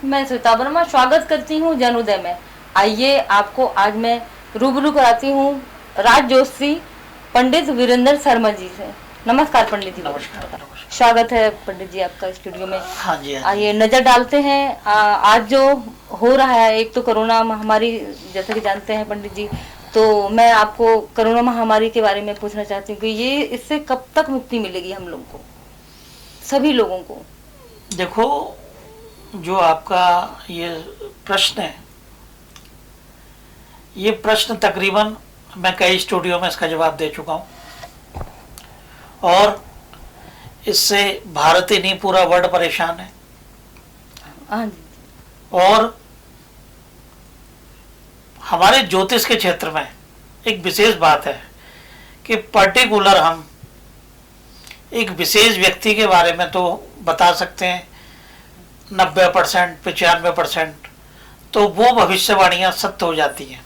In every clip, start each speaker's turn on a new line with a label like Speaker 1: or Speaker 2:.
Speaker 1: मैं श्वेता वर्मा स्वागत करती हूँ जनोदय में। आइए आपको आज मैं रूबरू कराती हूँ राज जोशी पंडित वीरेंद्र शर्मा जी से। नमस्कार पंडित जी।
Speaker 2: नमस्कार।
Speaker 1: स्वागत है पंडित जी आपका स्टूडियो में।
Speaker 2: हाँ जी।
Speaker 1: आइए नजर डालते हैं आज जो हो रहा है। एक तो कोरोना महामारी, जैसे कि जानते हैं पंडित जी, तो मैं आपको कोरोना महामारी के बारे में पूछना चाहती हूँ कि ये इससे कब तक मुक्ति मिलेगी हम लोग को, सभी लोगों को।
Speaker 2: देखो, जो आपका ये प्रश्न है, ये प्रश्न तकरीबन मैं कई स्टूडियो में इसका जवाब दे चुका हूँ और इससे भारत ही नहीं पूरा वर्ल्ड परेशान है। और हमारे ज्योतिष के क्षेत्र में एक विशेष बात है कि पर्टिकुलर हम एक विशेष व्यक्ति के बारे में तो बता सकते हैं 90%, 95%, तो वो भविष्यवाणियां सत्य हो जाती हैं।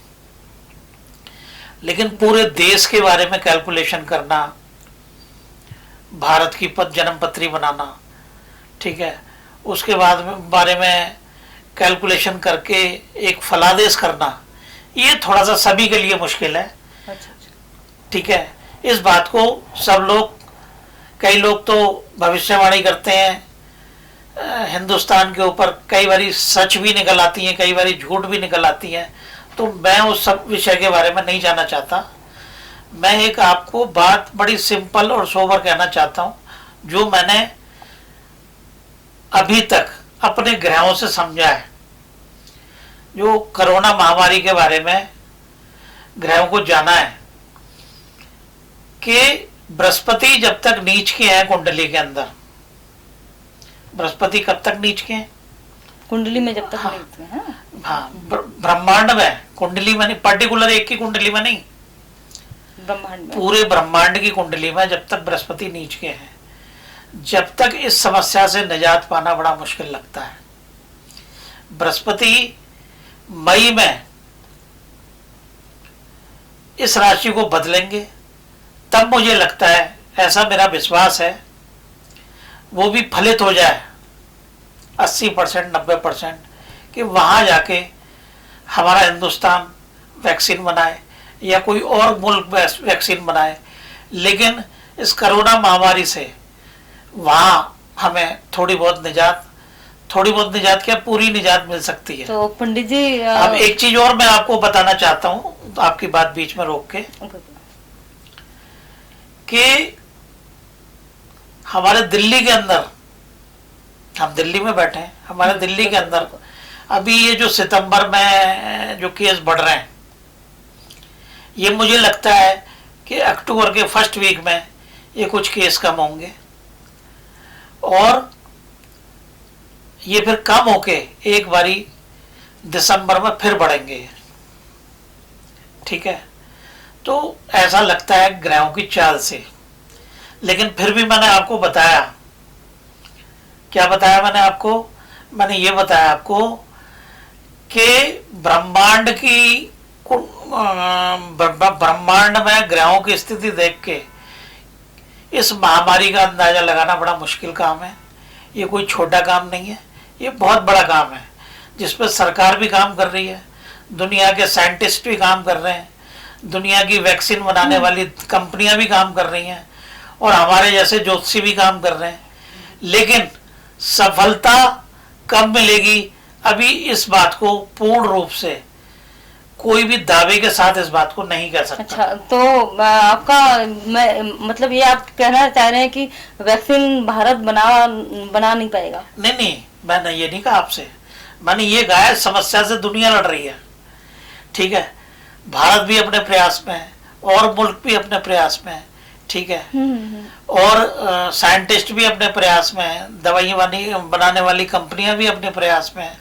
Speaker 2: लेकिन पूरे देश के बारे में कैलकुलेशन करना, भारत की जन्म पत्री बनाना, ठीक है, उसके बाद में बारे में कैलकुलेशन करके एक फलादेश करना, ये थोड़ा सा सभी के लिए मुश्किल है। ठीक है, इस बात को सब लोग, कई लोग तो भविष्यवाणी करते हैं हिंदुस्तान के ऊपर, कई बारी सच भी निकल आती हैं, कई बारी झूठ भी निकल आती हैं। तो मैं उस सब विषय के बारे में नहीं जानना चाहता। मैं एक आपको बात बड़ी सिंपल और सोबर कहना चाहता हूं, जो मैंने अभी तक अपने ग्रहों से समझा है। जो कोरोना महामारी के बारे में ग्रहों को जाना है कि बृहस्पति जब तक नीच के हैं कुंडली के अंदर, बृहस्पति कब तक नीच के हैं
Speaker 1: कुंडली में, जब तक नीच में।
Speaker 2: हाँ, ब्रह्मांड में, कुंडली में नहीं, पर्टिकुलर एक की कुंडली में नहीं,
Speaker 1: ब्रह्मांड में,
Speaker 2: पूरे ब्रह्मांड की कुंडली में जब तक बृहस्पति नीच के हैं, जब तक इस समस्या से निजात पाना बड़ा मुश्किल लगता है। बृहस्पति मई में इस राशि को बदलेंगे, तब मुझे लगता है, ऐसा मेरा विश्वास है, वो भी फलित हो जाए 80%, 90%, कि वहां जाके हमारा हिंदुस्तान वैक्सीन बनाए या कोई और मुल्क वैक्सीन बनाए। लेकिन इस कोरोना महामारी से वहां हमें थोड़ी बहुत निजात क्या, पूरी निजात मिल सकती है।
Speaker 1: तो पंडित जी
Speaker 2: अब एक चीज और मैं आपको बताना चाहता हूं, तो आपकी बात बीच में रोक के, कि हमारे दिल्ली के अंदर, हम दिल्ली में बैठे हैं, हमारे दिल्ली के अंदर अभी ये जो सितंबर में जो केस बढ़ रहे हैं, ये मुझे लगता है कि अक्टूबर के फर्स्ट वीक में ये कुछ केस कम होंगे और ये फिर कम होके एक बारी दिसंबर में फिर बढ़ेंगे। ठीक है, तो ऐसा लगता है ग्रहों की चाल से। लेकिन फिर भी मैंने आपको बताया, क्या बताया मैंने आपको? मैंने ये बताया आपको कि ब्रह्मांड में ग्रहों की स्थिति देख के इस महामारी का अंदाजा लगाना बड़ा मुश्किल काम है। ये कोई छोटा काम नहीं है, ये बहुत बड़ा काम है, जिस पर सरकार भी काम कर रही है, दुनिया के साइंटिस्ट भी काम कर रहे हैं, दुनिया की वैक्सीन बनाने वाली कंपनियां भी काम कर रही हैं और हमारे जैसे ज्योतिषी भी काम कर रहे हैं। लेकिन सफलता कब मिलेगी, अभी इस बात को पूर्ण रूप से कोई भी दावे के साथ इस बात को नहीं कह सकता।
Speaker 1: अच्छा, तो आपका मतलब ये आप कहना चाह रहे हैं कि वैक्सीन भारत बना नहीं पाएगा?
Speaker 2: नहीं, मैंने ये नहीं कहा आपसे, मैंने ये कहा है समस्या से दुनिया लड़ रही है। ठीक है, भारत भी अपने प्रयास में है और मुल्क भी अपने प्रयास में है। ठीक है, और साइंटिस्ट भी अपने प्रयास में है, दवाइयां बनाने वाली कंपनियां भी अपने प्रयास में है।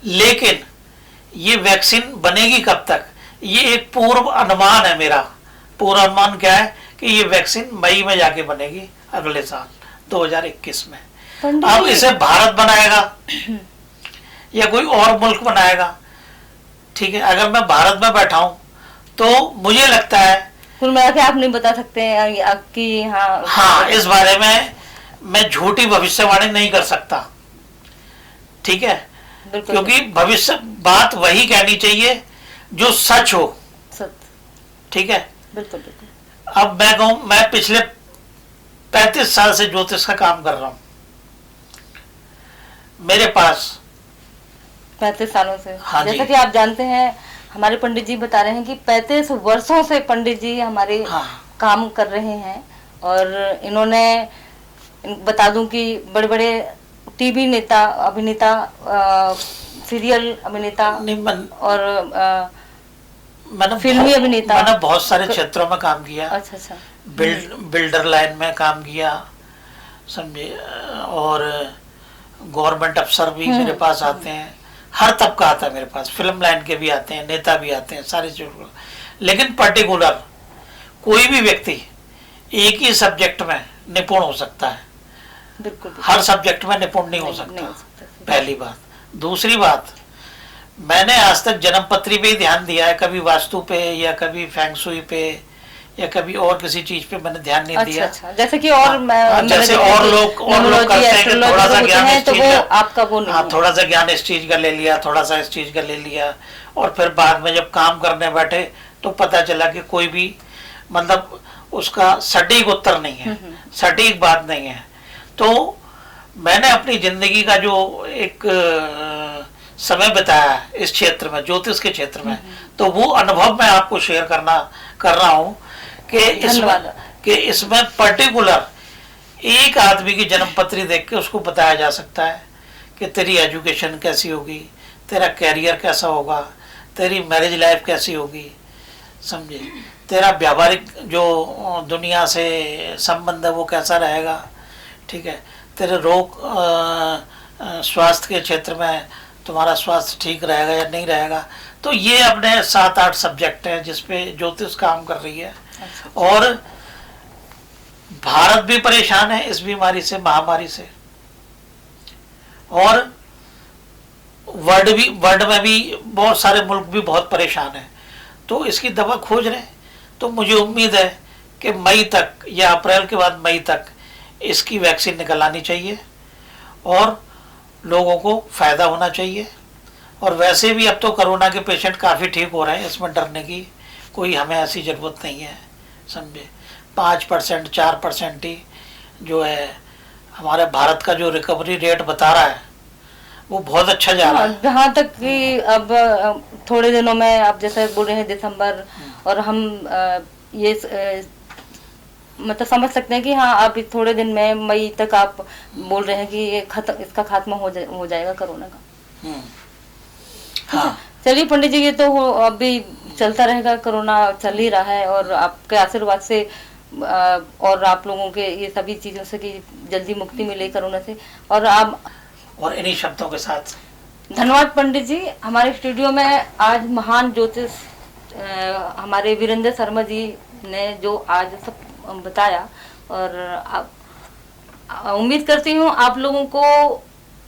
Speaker 2: लेकिन ये वैक्सीन बनेगी कब तक, ये एक पूर्व अनुमान है मेरा। पूर्व अनुमान क्या है कि ये वैक्सीन मई में जाके बनेगी अगले साल 2021 में। अब इसे भारत बनाएगा या कोई और मुल्क बनाएगा, ठीक है, अगर मैं भारत में बैठा हूं तो मुझे लगता है
Speaker 1: कुल मिला के आप नहीं बता सकते हैं आपकी। हाँ,
Speaker 2: इस बारे में मैं झूठी भविष्यवाणी नहीं कर सकता। ठीक है,
Speaker 1: बिल्कुल
Speaker 2: क्योंकि भविष्य बात वही कहनी चाहिए जो सच हो।
Speaker 1: सत्य,
Speaker 2: ठीक है,
Speaker 1: बिल्कुल बिल्कुल।
Speaker 2: अब मैं कहूं, मैं पिछले 35 साल से ज्योतिष का काम कर रहा हूं। मेरे पास
Speaker 1: 35 सालों से,
Speaker 2: हाँ
Speaker 1: जैसा
Speaker 2: जी।
Speaker 1: कि आप जानते हैं, हमारे पंडित जी बता रहे हैं कि 35 वर्षों से पंडित जी हमारे
Speaker 2: हाँ
Speaker 1: काम कर रहे हैं। और इन्होंने, बता दूं कि बड़े बड़े टीवी नेता, अभिनेता, सीरियल अभिनेता
Speaker 2: नहीं,
Speaker 1: और
Speaker 2: मैंने
Speaker 1: फिल्मी अभिनेता,
Speaker 2: मैंने बहुत सारे क्षेत्रों में काम किया।
Speaker 1: अच्छा अच्छा,
Speaker 2: बिल्डर लाइन में काम किया, समझे, और गवर्नमेंट अफसर भी मेरे पास आते हैं, हर तबका आता है मेरे पास, फिल्म लाइन के भी आते हैं, नेता भी आते हैं, सारे चीजों। लेकिन पर्टिकुलर कोई भी व्यक्ति एक ही सब्जेक्ट में निपुण हो सकता है,
Speaker 1: बिल्कुल
Speaker 2: हर सब्जेक्ट में निपुण नहीं हो सकता, पहली बात। दूसरी बात, मैंने आज तक जन्मपत्री पे ही ध्यान दिया है, कभी वास्तु पे या कभी फेंगशुई पे या कभी और किसी चीज पे मैंने ध्यान नहीं दिया।
Speaker 1: अच्छा, जैसे कि और
Speaker 2: जैसे और लोग करते हैं कि थोड़ा सा ज्ञान इस
Speaker 1: तो
Speaker 2: चीज
Speaker 1: वो
Speaker 2: का,
Speaker 1: आपका वो नहीं है।
Speaker 2: थोड़ा सा ज्ञान इस चीज का ले लिया, थोड़ा सा इस चीज का ले लिया, और फिर बाद में जब काम करने बैठे तो पता चला कि कोई भी मतलब उसका सटीक उत्तर नहीं है, सटीक बात नहीं है। तो मैंने अपनी जिंदगी का जो एक समय बिताया है इस क्षेत्र में, ज्योतिष के क्षेत्र में, तो वो अनुभव मैं आपको शेयर कर रहा हूँ कि इसमें पर्टिकुलर एक आदमी की जन्मपत्री देख के उसको बताया जा सकता है कि तेरी एजुकेशन कैसी होगी, तेरा कैरियर कैसा होगा, तेरी मैरिज लाइफ कैसी होगी, समझे, तेरा व्यावहारिक जो दुनिया से संबंध है वो कैसा रहेगा, ठीक है, तेरे रोग स्वास्थ्य के क्षेत्र में तुम्हारा स्वास्थ्य ठीक रहेगा या नहीं रहेगा। तो ये अपने 7-8 सब्जेक्ट हैं जिसपे ज्योतिष काम कर रही है। और भारत भी परेशान है इस बीमारी से, महामारी से, और वर्ल्ड में भी बहुत सारे मुल्क भी बहुत परेशान हैं, तो इसकी दवा खोज रहे हैं। तो मुझे उम्मीद है कि मई तक या अप्रैल के बाद मई तक इसकी वैक्सीन निकल आनी चाहिए और लोगों को फायदा होना चाहिए। और वैसे भी अब तो कोरोना के पेशेंट काफ़ी ठीक हो रहे हैं, इसमें डरने की कोई हमें ऐसी ज़रूरत नहीं है, समझे। 5% 4% ही जो है हमारे भारत का जो रिकवरी रेट बता रहा है वो बहुत अच्छा जा रहा है।
Speaker 1: जहाँ तक कि अब थोड़े दिनों में, आप जैसे बोल रहे हैं दिसंबर, और हम ये मतलब समझ सकते हैं कि हाँ अभी थोड़े दिन में मई तक आप बोल रहे हैं कि ये इसका खात्मा हो जाएगा कोरोना का।
Speaker 2: हाँ।
Speaker 1: चलिए पंडित जी, ये तो अभी चलता रहेगा, कोरोना चल ही रहा है, और आपके आशीर्वाद से और आप लोगों के ये सभी चीजों से कि जल्दी मुक्ति मिले कोरोना से। और
Speaker 2: इन्हीं शब्दों के साथ
Speaker 1: धन्यवाद पंडित जी। हमारे स्टूडियो में आज महान ज्योतिष हमारे वीरेंद्र शर्मा जी ने जो आज सब बताया, और उम्मीद करती हूँ आप लोगों को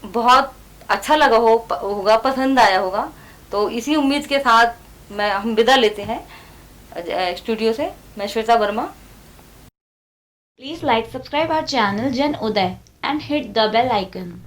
Speaker 1: बहुत अच्छा लगा होगा, पसंद आया होगा। तो इसी उम्मीद के साथ हम विदा लेते हैं स्टूडियो से। मैं Shweta Verma.
Speaker 3: Please like, subscribe our channel Jan Uday and hit the bell icon.